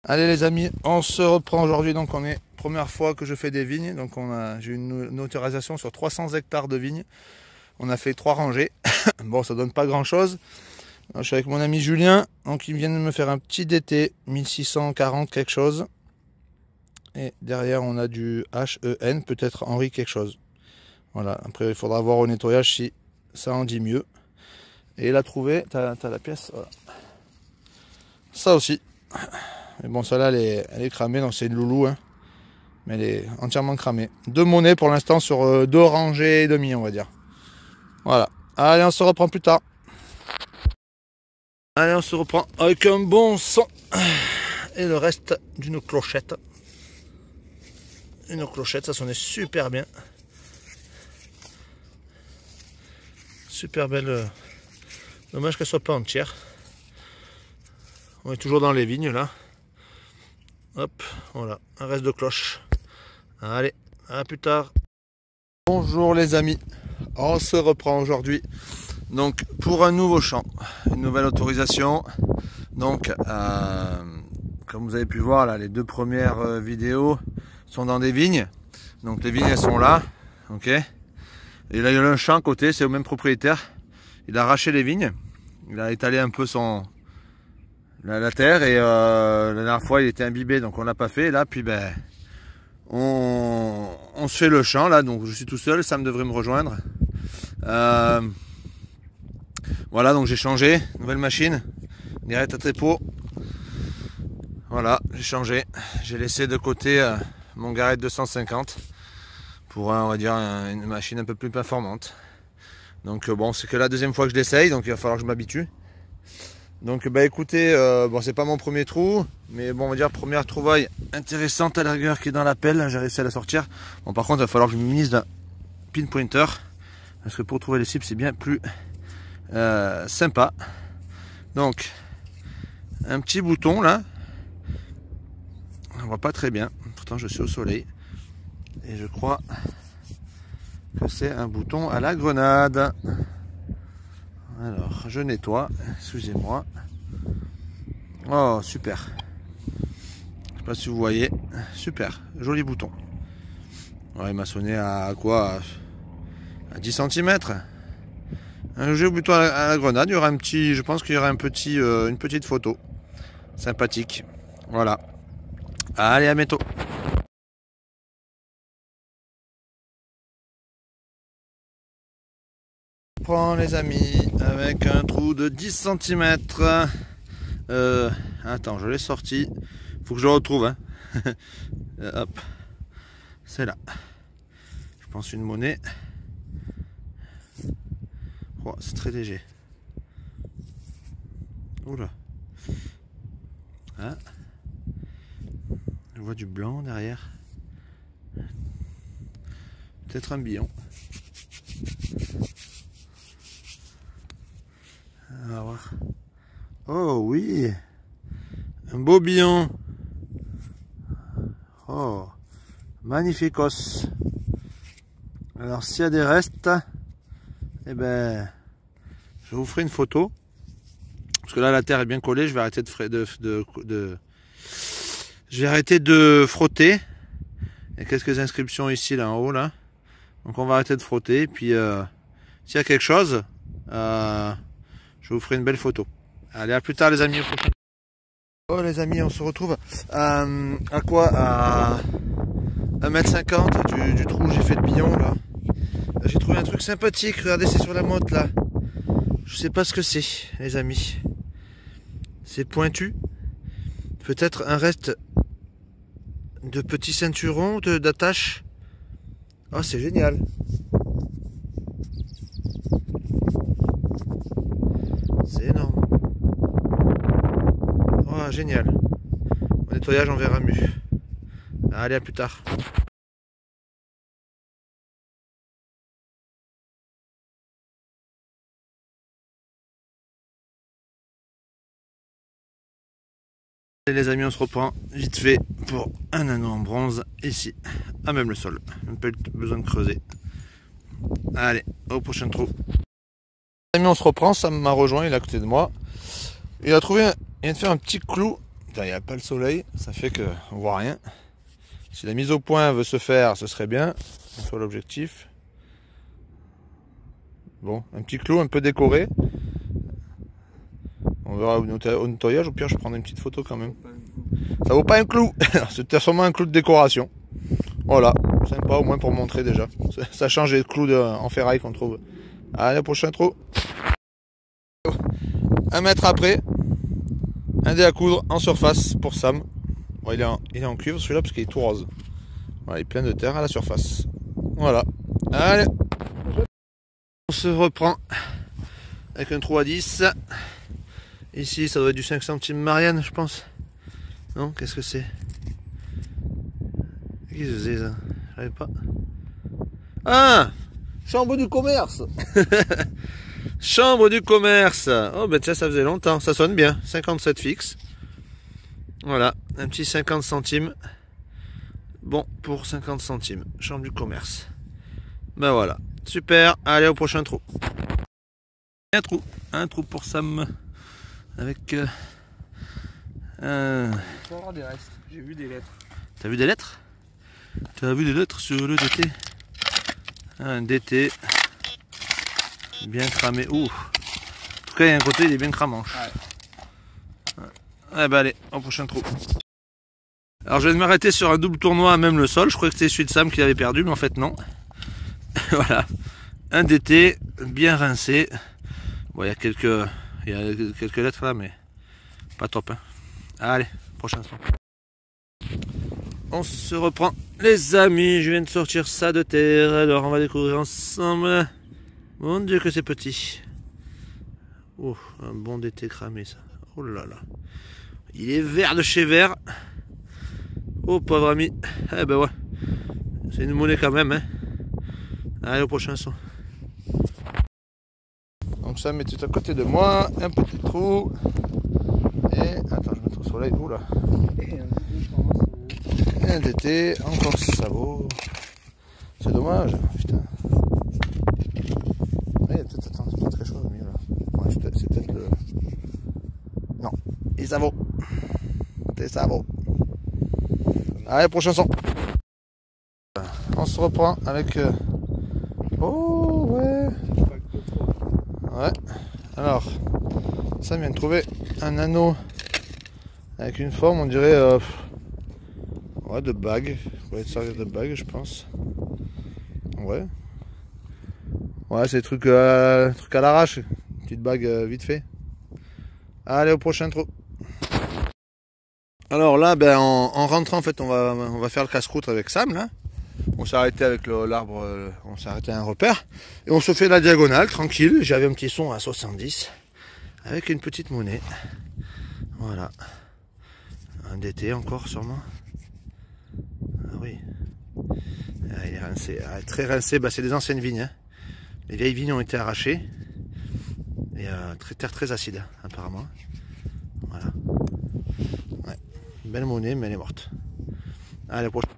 Allez les amis, on se reprend aujourd'hui. Donc on est première fois que je fais des vignes. Donc j'ai une autorisation sur 300 hectares de vignes. On a fait 3 rangées. Bon, ça donne pas grand chose. Alors, je suis avec mon ami Julien. Donc il vient de me faire un petit DT 1640 quelque chose. Et derrière on a du HEN, peut-être Henri quelque chose. Voilà, après il faudra voir au nettoyage si ça en dit mieux. Et il a trouvé, t'as la pièce, voilà. Ça aussi. Mais bon, celle-là, elle est cramée, donc c'est une loulou, hein. Mais elle est entièrement cramée. 2 monnaies pour l'instant sur 2 rangées et demi, on va dire. Voilà. Allez, on se reprend plus tard. Allez, on se reprend avec un bon son. Et le reste d'une clochette. Une clochette, ça sonnait super bien. Super belle. Dommage qu'elle soit pas entière. On est toujours dans les vignes, là. Hop, voilà, un reste de cloche. Allez, à plus tard. Bonjour les amis, on se reprend aujourd'hui donc pour un nouveau champ, une nouvelle autorisation. Donc comme vous avez pu voir là, les 2 premières vidéos sont dans des vignes. Donc les vignes elles sont là, ok. Et là il y a un champ à côté, c'est au même propriétaire. Il a arraché les vignes, il a étalé un peu la terre et la dernière fois il était imbibé, donc on l'a pas fait. Et là puis ben on se fait le champ là, donc je suis tout seul, Sam devrait me rejoindre. Voilà, donc j'ai changé, nouvelle machine, direct à trépeau. Voilà, j'ai changé, j'ai laissé de côté mon Garrett 250 pour on va dire une machine un peu plus performante. Donc bon, c'est que la 2e fois que je l'essaye, donc il va falloir que je m'habitue. Donc bah écoutez, bon c'est pas mon premier trou, mais bon on va dire première trouvaille intéressante à la rigueur qui est dans la pelle, j'ai réussi à la sortir. Bon par contre il va falloir que je me munisse d'un pinpointer, parce que pour trouver les cibles c'est bien plus sympa. Donc un petit bouton là, on voit pas très bien, pourtant je suis au soleil, et je crois que c'est un bouton à la grenade. Alors, je nettoie, excusez-moi. Oh, super. Je sais pas si vous voyez. Super, joli bouton. Ouais, il m'a sonné à quoi? À 10 cm. Un joli bouton à la grenade. Il y aura un petit, je pense qu'il y aura un petit, une petite photo. Sympathique. Voilà. Allez, à bientôt. Prends les amis avec un trou de 10 cm. Attends, je l'ai sorti. Faut que je le retrouve, hein. Hop, c'est là. Je pense une monnaie. Oh, c'est très léger. Oula. Ah. Je vois du blanc derrière. Peut-être un billon. On va voir. Oh oui, un beau billon. Oh, magnificos. Alors s'il y a des restes, eh ben, je vous ferai une photo. Parce que là la terre est bien collée, je vais arrêter je vais arrêter de frotter. Il y a quelques inscriptions ici là en haut là. Donc on va arrêter de frotter. Puis s'il y a quelque chose, je vous ferai une belle photo. Allez, à plus tard les amis. Oh les amis, on se retrouve à quoi? À 1,50 m du trou où j'ai fait le billon là. J'ai trouvé un truc sympathique, regardez, c'est sur la motte là. Je sais pas ce que c'est les amis. C'est pointu. Peut-être un reste de petits ceinturons d'attache. Oh, c'est génial. C'est énorme. Oh, génial. Au nettoyage, on verra mieux. Allez, à plus tard. Et les amis, on se reprend vite fait pour un anneau en bronze ici, à même le sol. Même pas besoin de creuser. Allez, au prochain trou. Les amis, on se reprend. Sam m'a rejoint, il est à côté de moi. Il a trouvé, il vient de faire un petit clou il n'y a pas le soleil, ça fait que on voit rien. Si la mise au point veut se faire, ce serait bien. C'est soit l'objectif. Bon, un petit clou un peu décoré. On verra au nettoyage, au pire je prendrai une petite photo quand même. Ça vaut pas un clou. C'était sûrement un clou de décoration. Voilà, sympa au moins pour montrer déjà. Ça change les clous en ferraille qu'on trouve. Allez, prochain trou. 1 mètre après, un dé à coudre en surface pour Sam. Bon, il est en cuivre celui-là parce qu'il est tout rose. Voilà, il est plein de terre à la surface. Voilà. Allez. On se reprend avec un trou à 10. Ici, ça doit être du 5 centimes Marianne, je pense. Non, qu'est-ce que c'est? Qu'est-ce que c'est ça? Je savais pas. Ah! Chambre du commerce. Chambre du commerce. Oh ben tiens, ça faisait longtemps. Ça sonne bien. 57 fixe. Voilà, un petit 50 centimes. Bon, pour 50 centimes. Chambre du commerce. Ben voilà. Super. Allez, au prochain trou. Un trou pour Sam. Avec... Il faut avoir des restes. J'ai vu des lettres. T'as vu des lettres? T'as vu des lettres sur le DT? Un DT. Bien cramé. Ouh. En tout cas, il y a un côté, il est bien cramanche. Ouais. Ouais, bah allez, au prochain trou. Alors, je vais m'arrêter sur un double tournoi, même le sol. Je croyais que c'était celui de Sam qui avait perdu, mais en fait, non. Voilà. Un DT, bien rincé. Bon, il y a quelques lettres là, mais pas top. Hein. Allez, prochain son. On se reprend. Les amis, je viens de sortir ça de terre. Alors, on va découvrir ensemble. Mon Dieu que c'est petit. Oh, un bon DT cramé ça. Oh là là. Il est vert de chez vert. Oh pauvre ami. Eh ben ouais. C'est une monnaie quand même. Hein. Allez au prochain son. Donc ça met tout à côté de moi. Un petit trou. Et attends, je vais mettre au soleil. Oula. Un DT. Encore sabot. C'est dommage. Putain. Attends, c'est pas très chaud le milieu là. Ouais, c'est peut-être le... Non, et ça vaut. Et ça vaut. Allez, prochain son. On se reprend avec... Oh, ouais. Ouais. Alors, ça vient de trouver un anneau avec une forme, on dirait... Ouais, de bague. Ça pourrait être servir de bague, je pense. Ouais. Ouais, c'est des trucs à l'arrache. Une petite bague vite fait. Allez, au prochain trou. Alors là, ben, en rentrant, en fait, on va faire le casse-croûte avec Sam, là. On s'est arrêté avec l'arbre, on s'est arrêté à un repère. Et on se fait la diagonale, tranquille. J'avais un petit son à 70. Avec une petite monnaie. Voilà. Un DT encore, sûrement. Ah oui. Ah, il est rincé. Ah, très rincé. Bah, c'est des anciennes vignes, hein. Les vieilles vignes ont été arrachées. Et terre très acide, apparemment. Voilà. Ouais. Belle monnaie, mais elle est morte. Allez, prochain.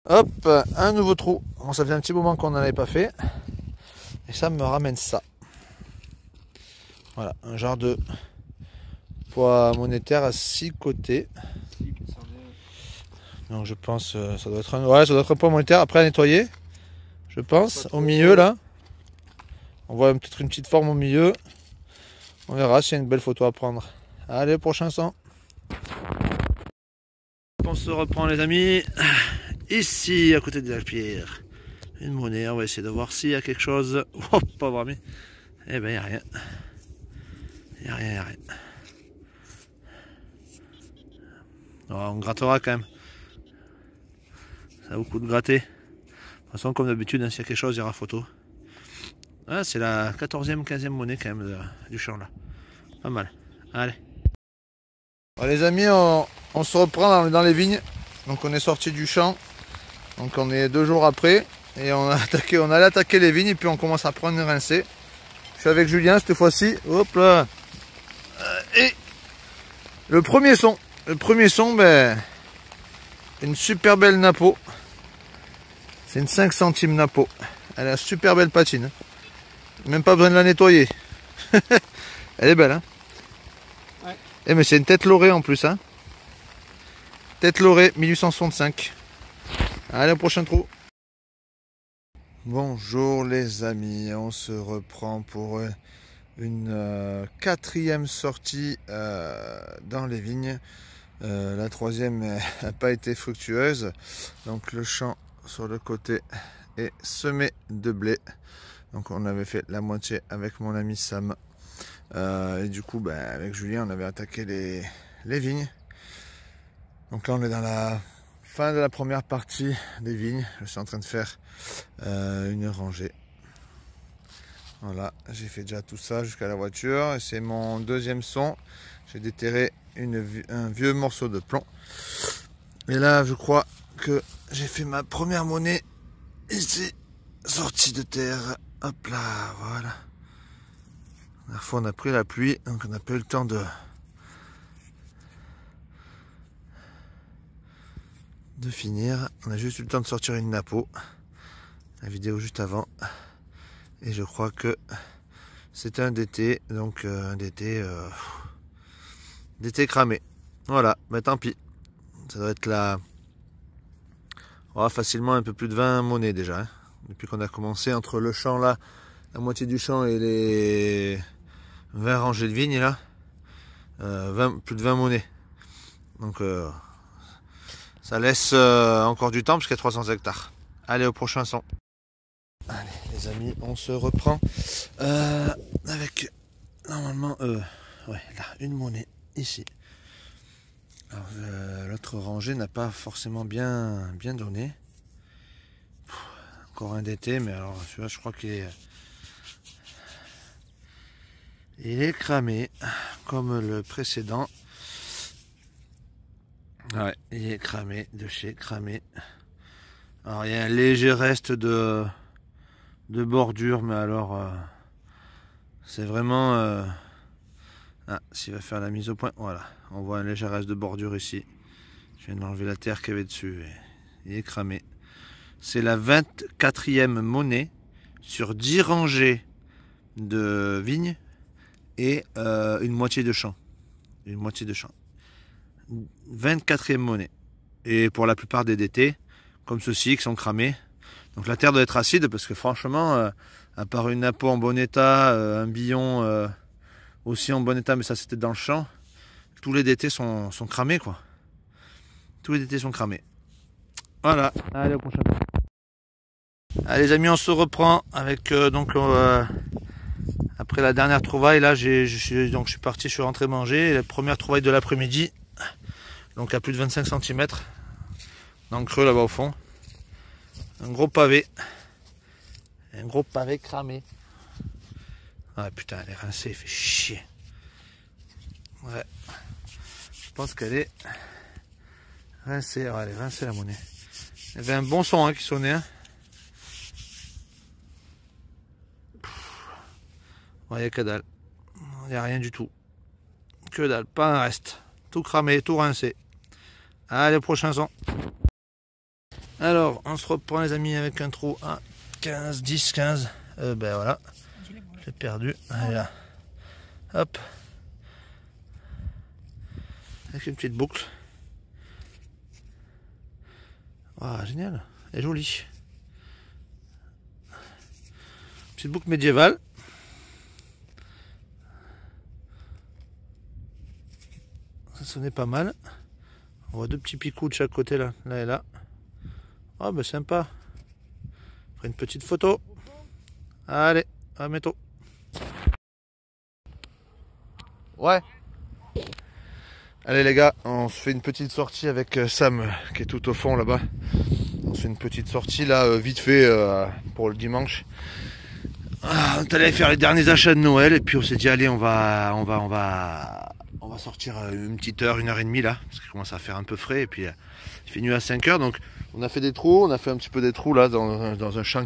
Hop, un nouveau trou. Bon, ça faisait un petit moment qu'on n'en avait pas fait. Et ça me ramène ça. Voilà, un genre de poids monétaire à 6 côtés. Donc je pense ça doit être un poids monétaire après à nettoyer. Je pense, au milieu là. On voit peut-être une petite forme au milieu. On verra s'il y a une belle photo à prendre. Allez, prochain son. On se reprend les amis. Ici, à côté de la pierre. Une monnaie, on va essayer de voir s'il y a quelque chose. Oh, pas vraiment. Eh ben, il n'y a rien. Il n'y a rien, il n'y a rien. Oh, on grattera quand même. Ça vaut le coup de gratter. De toute façon, comme d'habitude, hein, s'il y a quelque chose, il y aura photo. Ah, c'est la 14e, 15e monnaie quand même du champ là. Pas mal. Allez. Bon, les amis, on se reprend dans les vignes. Donc on est sorti du champ. Donc on est 2 jours après. Et on allait attaquer les vignes et puis on commence à prendre une rincée. Je suis avec Julien cette fois-ci. Hop là. Et le premier son. Ben, une super belle napo. C'est une 5 centimes napo. Elle a une super belle patine. Même pas besoin de la nettoyer. Elle est belle, hein? Ouais. Eh mais c'est une tête lorée en plus, hein. Tête lorée 1865. Allez, au prochain trou. Bonjour les amis, on se reprend pour une quatrième sortie dans les vignes. La troisième n'a pas été fructueuse. Donc le champ sur le côté est semé de blé. Donc on avait fait la moitié avec mon ami Sam. Et du coup, avec Julien, on avait attaqué les vignes. Donc là, on est dans la fin de la première partie des vignes. Je suis en train de faire une rangée. Voilà, j'ai fait déjà tout ça jusqu'à la voiture. Et c'est mon deuxième son. J'ai déterré un vieux morceau de plomb. Et là, je crois que j'ai fait ma première monnaie ici, sortie de terre. Hop là, voilà. La dernière fois, on a pris la pluie, donc on n'a pas eu le temps de finir. On a juste eu le temps de sortir une napo. La vidéo juste avant. Et je crois que c'était un DT, donc un DT cramé. Voilà, tant pis. Ça doit être là. Facilement un peu plus de 20 monnaies déjà. Hein. Depuis qu'on a commencé entre le champ là, la moitié du champ et les 20 rangées de vignes là. Plus de 20 monnaies. Donc ça laisse encore du temps parce qu'il y a 300 hectares. Allez, au prochain son. Allez les amis, on se reprend avec normalement là une monnaie ici. Alors l'autre rangée n'a pas forcément bien donné. Encore un DT, mais alors celui-là je crois qu'il est cramé comme le précédent. Ouais, il est cramé de chez cramé. Alors il y a un léger reste de bordure, mais alors c'est vraiment s'il va faire la mise au point, voilà, on voit un léger reste de bordure ici. Je viens d'enlever la terre qu'il y avait dessus et il est cramé. C'est la 24e monnaie sur 10 rangées de vignes et une moitié de champ. Une moitié de champ. 24e monnaie. Et pour la plupart des DT, comme ceux-ci, qui sont cramés. Donc la terre doit être acide parce que franchement, à part une napo en bon état, un billon aussi en bon état, mais ça c'était dans le champ, tous les DT sont cramés quoi. Tous les DT sont cramés. Voilà, allez au prochain. Allez les amis, on se reprend avec après la dernière trouvaille. Là je suis parti, je suis rentré manger. La première trouvaille de l'après-midi, donc à plus de 25 cm dans le creux là-bas au fond. Un gros pavé cramé. Ah putain, elle est rincée, elle fait chier. Ouais, je pense qu'elle est rincée. Ouais, elle est rincée la monnaie. Il y avait un bon son qui sonnait. Hein. Il n'y a que dalle. Il n'y a rien du tout. Que dalle, pas un reste. Tout cramé, tout rincé. Allez, au prochain son. Alors, on se reprend les amis avec un trou à 15, 10, 15. Voilà. J'ai perdu. Allez là. Hop. Avec une petite boucle. Ah, génial. Elle est jolie. Petite boucle médiévale. Ça sonnait pas mal. On voit deux petits picots de chaque côté là et là. Oh bah sympa. On fera une petite photo. Allez, à bientôt. Ouais. Allez les gars, on se fait une petite sortie avec Sam qui est tout au fond là-bas. On se fait une petite sortie là, vite fait pour le dimanche. On est allé faire les derniers achats de Noël et puis on s'est dit allez on va sortir une petite heure, 1h30 là, parce qu'il commence à faire un peu frais et puis il fait nuit à 5h, donc on a fait des trous, on a fait un petit peu des trous là dans un champ,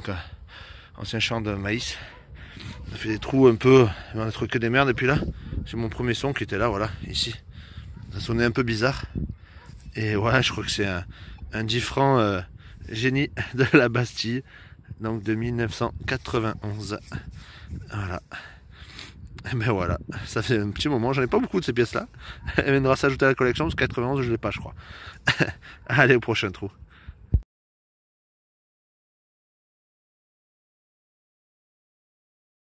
ancien champ de maïs. On a fait des trous un peu, on a trouvé que des merdes et puis là, j'ai mon premier son qui était là, voilà, ici. Ça sonnait un peu bizarre. Et voilà, je crois que c'est un 10 francs génie de la Bastille, donc de 1991. Voilà. Et ben voilà, ça fait un petit moment, j'en ai pas beaucoup de ces pièces là. Elle viendra s'ajouter à la collection parce que 91 je l'ai pas je crois. Allez au prochain trou.